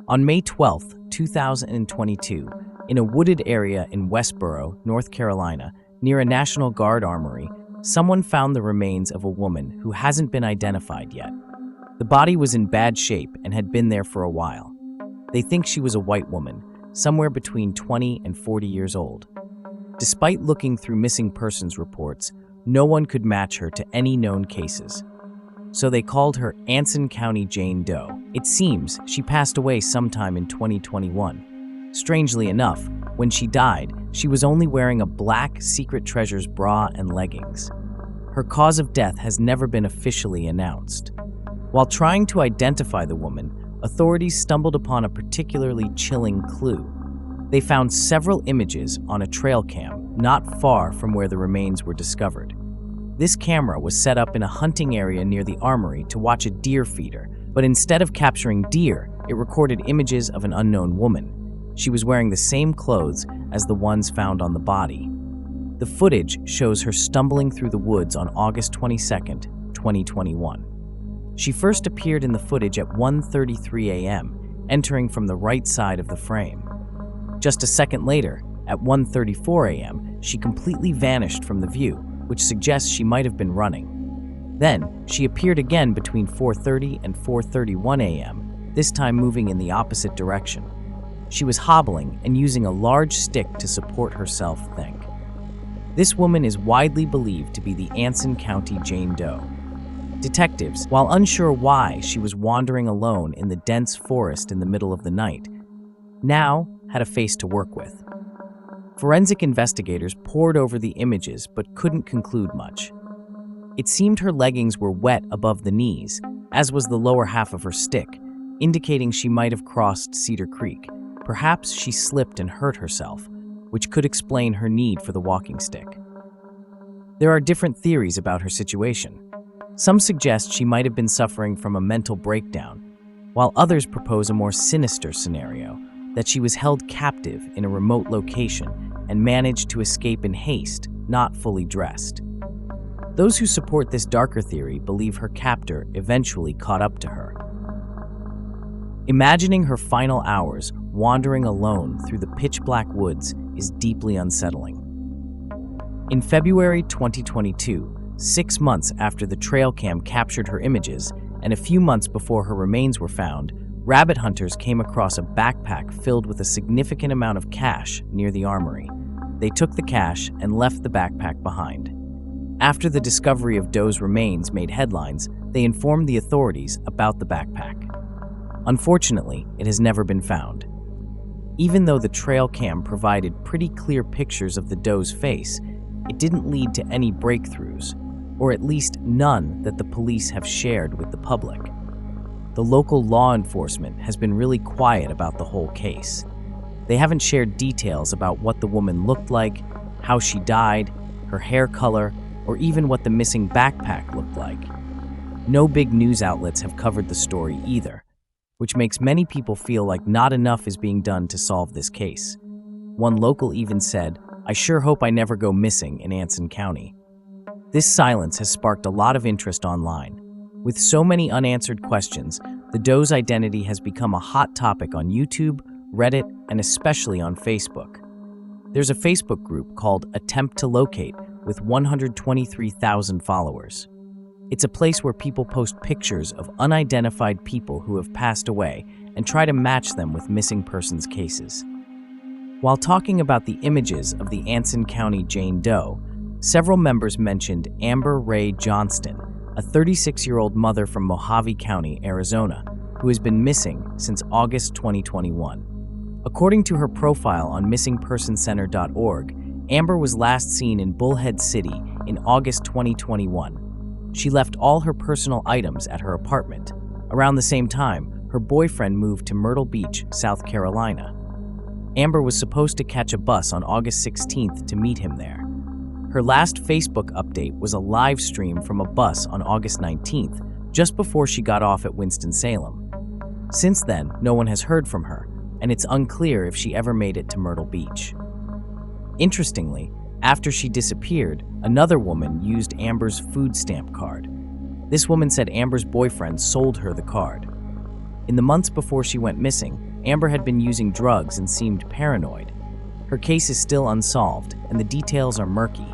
On May 12, 2022, in a wooded area in Westboro, North Carolina, near a National Guard Armory, someone found the remains of a woman who hasn't been identified yet. The body was in bad shape and had been there for a while. They think she was a white woman, somewhere between 20 and 40 years old. Despite looking through missing persons reports, no one could match her to any known cases. So they called her Anson County Jane Doe. It seems she passed away sometime in 2021. Strangely enough, when she died, she was only wearing a black Secret Treasures bra and leggings. Her cause of death has never been officially announced. While trying to identify the woman, authorities stumbled upon a particularly chilling clue. They found several images on a trail cam not far from where the remains were discovered. This camera was set up in a hunting area near the armory to watch a deer feeder, but instead of capturing deer, it recorded images of an unknown woman. She was wearing the same clothes as the ones found on the body. The footage shows her stumbling through the woods on August 22, 2021. She first appeared in the footage at 1:33 a.m., entering from the right side of the frame. Just a second later, at 1:34 a.m., she completely vanished from the view, which suggests she might have been running. Then, she appeared again between 4:30 and 4:31 a.m., this time moving in the opposite direction. She was hobbling and using a large stick to support herself, This woman is widely believed to be the Anson County Jane Doe. Detectives, while unsure why she was wandering alone in the dense forest in the middle of the night, now had a face to work with. Forensic investigators pored over the images but couldn't conclude much. It seemed her leggings were wet above the knees, as was the lower half of her stick, indicating she might have crossed Cedar Creek. Perhaps she slipped and hurt herself, which could explain her need for the walking stick. There are different theories about her situation. Some suggest she might have been suffering from a mental breakdown, while others propose a more sinister scenario, that she was held captive in a remote location and managed to escape in haste, not fully dressed. Those who support this darker theory believe her captor eventually caught up to her. Imagining her final hours wandering alone through the pitch-black woods is deeply unsettling. In February 2022, 6 months after the trail cam captured her images and a few months before her remains were found, rabbit hunters came across a backpack filled with a significant amount of cash near the armory. They took the cash and left the backpack behind. After the discovery of Doe's remains made headlines, they informed the authorities about the backpack. Unfortunately, it has never been found. Even though the trail cam provided pretty clear pictures of the Doe's face, it didn't lead to any breakthroughs, or at least none that the police have shared with the public. The local law enforcement has been really quiet about the whole case. They haven't shared details about what the woman looked like, how she died, her hair color, or even what the missing backpack looked like. No big news outlets have covered the story either, which makes many people feel like not enough is being done to solve this case. One local even said, "I sure hope I never go missing in Anson County." This silence has sparked a lot of interest online. With so many unanswered questions, the Doe's identity has become a hot topic on YouTube, Reddit, and especially on Facebook. There's a Facebook group called Attempt to Locate with 123,000 followers. It's a place where people post pictures of unidentified people who have passed away and try to match them with missing persons cases. While talking about the images of the Anson County Jane Doe, several members mentioned Amber Ray Johnston, a 36-year-old mother from Mojave County, Arizona, who has been missing since August 2021. According to her profile on missingpersonscenter.org, Amber was last seen in Bullhead City in August 2021. She left all her personal items at her apartment. Around the same time, her boyfriend moved to Myrtle Beach, South Carolina. Amber was supposed to catch a bus on August 16th to meet him there. Her last Facebook update was a live stream from a bus on August 19th, just before she got off at Winston-Salem. Since then, no one has heard from her, and it's unclear if she ever made it to Myrtle Beach. Interestingly, after she disappeared, another woman used Amber's food stamp card. This woman said Amber's boyfriend sold her the card. In the months before she went missing, Amber had been using drugs and seemed paranoid. Her case is still unsolved, and the details are murky.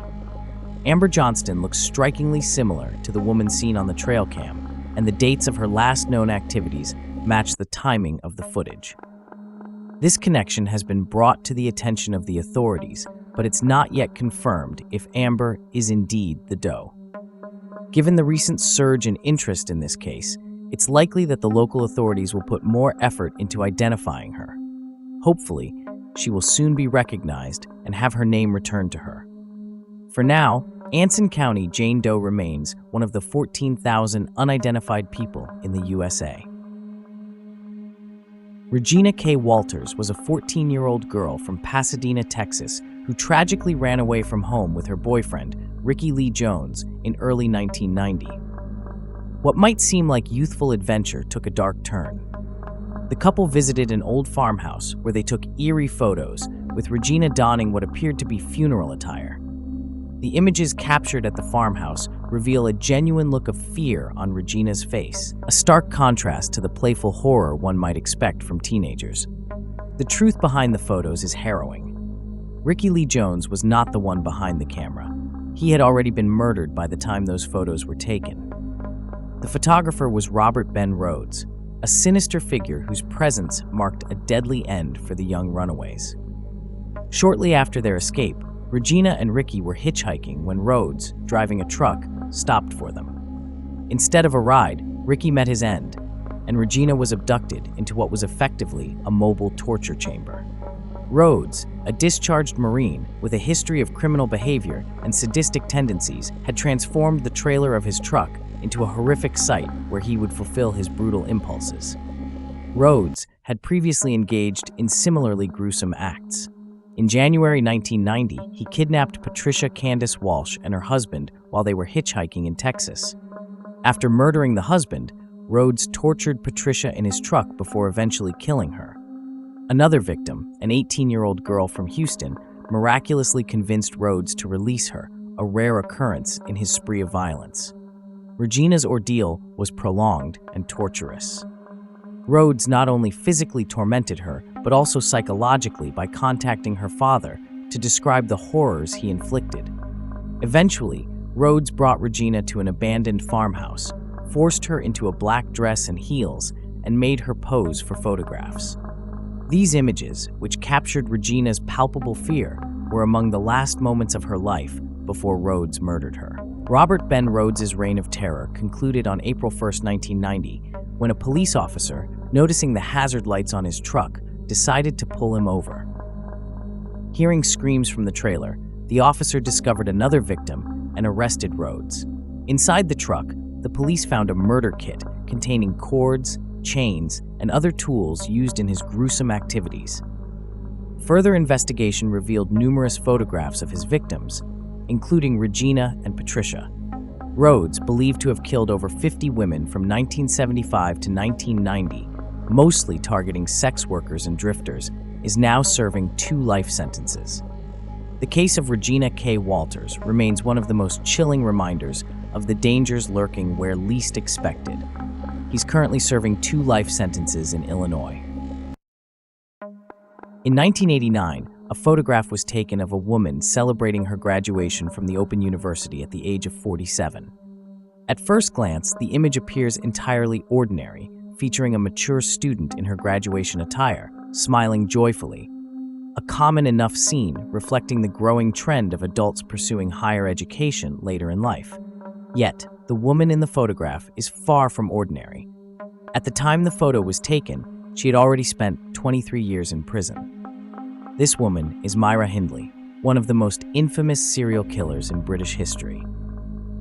Amber Johnston looks strikingly similar to the woman seen on the trail cam, and the dates of her last known activities match the timing of the footage. This connection has been brought to the attention of the authorities, but it's not yet confirmed if Amber is indeed the doe. Given the recent surge in interest in this case, it's likely that the local authorities will put more effort into identifying her. Hopefully, she will soon be recognized and have her name returned to her. For now, Anson County Jane Doe remains one of the 14,000 unidentified people in the USA. Regina K. Walters was a 14-year-old girl from Pasadena, Texas, who tragically ran away from home with her boyfriend, Ricky Lee Jones, in early 1990. What might seem like youthful adventure took a dark turn. The couple visited an old farmhouse where they took eerie photos, with Regina donning what appeared to be funeral attire. The images captured at the farmhouse reveal a genuine look of fear on Regina's face, a stark contrast to the playful horror one might expect from teenagers. The truth behind the photos is harrowing. Ricky Lee Jones was not the one behind the camera. He had already been murdered by the time those photos were taken. The photographer was Robert Ben Rhodes, a sinister figure whose presence marked a deadly end for the young runaways. Shortly after their escape, Regina and Ricky were hitchhiking when Rhodes, driving a truck, stopped for them. Instead of a ride, Ricky met his end, and Regina was abducted into what was effectively a mobile torture chamber. Rhodes, a discharged Marine with a history of criminal behavior and sadistic tendencies, had transformed the trailer of his truck into a horrific site where he would fulfill his brutal impulses. Rhodes had previously engaged in similarly gruesome acts. In January 1990, he kidnapped Patricia Candace Walsh and her husband while they were hitchhiking in Texas. After murdering the husband, Rhodes tortured Patricia in his truck before eventually killing her. Another victim, an 18-year-old girl from Houston, miraculously convinced Rhodes to release her, a rare occurrence in his spree of violence. Regina's ordeal was prolonged and torturous. Rhodes not only physically tormented her, but also psychologically by contacting her father to describe the horrors he inflicted. Eventually, Rhodes brought Regina to an abandoned farmhouse, forced her into a black dress and heels, and made her pose for photographs. These images, which captured Regina's palpable fear, were among the last moments of her life before Rhodes murdered her. Robert Ben Rhodes's reign of terror concluded on April 1, 1990, when a police officer, noticing the hazard lights on his truck, decided to pull him over. Hearing screams from the trailer, the officer discovered another victim and arrested Rhodes. Inside the truck, the police found a murder kit containing cords, chains, and other tools used in his gruesome activities. Further investigation revealed numerous photographs of his victims, including Regina and Patricia. Rhodes, believed to have killed over 50 women from 1975 to 1990, mostly targeting sex workers and drifters, is now serving 2 life sentences. The case of Regina K. Walters remains one of the most chilling reminders of the dangers lurking where least expected. He's currently serving 2 life sentences in Illinois. In 1989, a photograph was taken of a woman celebrating her graduation from the Open University at the age of 47. At first glance, the image appears entirely ordinary, featuring a mature student in her graduation attire, smiling joyfully. A common enough scene reflecting the growing trend of adults pursuing higher education later in life. Yet, the woman in the photograph is far from ordinary. At the time the photo was taken, she had already spent 23 years in prison. This woman is Myra Hindley, one of the most infamous serial killers in British history.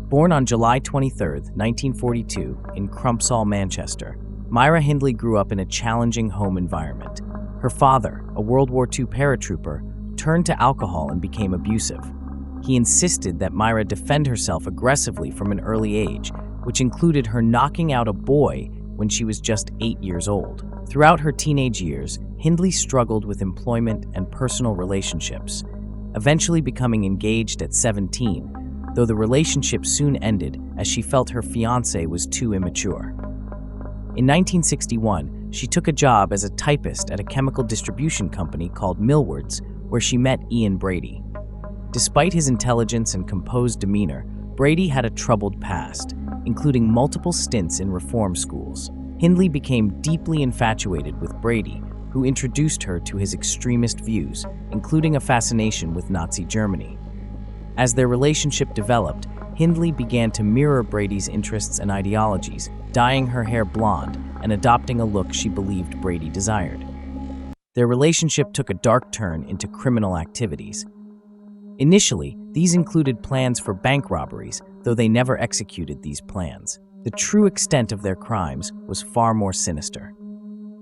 Born on July 23, 1942, in Crumpsall, Manchester, Myra Hindley grew up in a challenging home environment. Her father, a World War II paratrooper, turned to alcohol and became abusive. He insisted that Myra defend herself aggressively from an early age, which included her knocking out a boy when she was just 8 years old. Throughout her teenage years, Hindley struggled with employment and personal relationships, eventually becoming engaged at 17, though the relationship soon ended as she felt her fiancé was too immature. In 1961, she took a job as a typist at a chemical distribution company called Millward's, where she met Ian Brady. Despite his intelligence and composed demeanor, Brady had a troubled past, including multiple stints in reform schools. Hindley became deeply infatuated with Brady, who introduced her to his extremist views, including a fascination with Nazi Germany. As their relationship developed, Hindley began to mirror Brady's interests and ideologies, dyeing her hair blonde and adopting a look she believed Brady desired. Their relationship took a dark turn into criminal activities. Initially, these included plans for bank robberies, though they never executed these plans. The true extent of their crimes was far more sinister.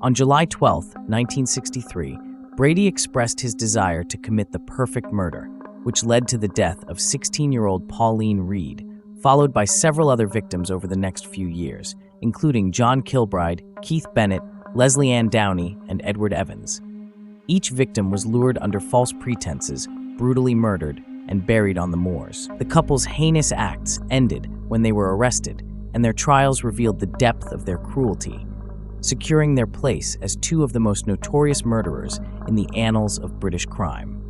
On July 12, 1963, Brady expressed his desire to commit the perfect murder, which led to the death of 16-year-old Pauline Reed, followed by several other victims over the next few years, including John Kilbride, Keith Bennett, Leslie Ann Downey, and Edward Evans. Each victim was lured under false pretenses, brutally murdered, and buried on the moors. The couple's heinous acts ended when they were arrested, and their trials revealed the depth of their cruelty, securing their place as two of the most notorious murderers in the annals of British crime.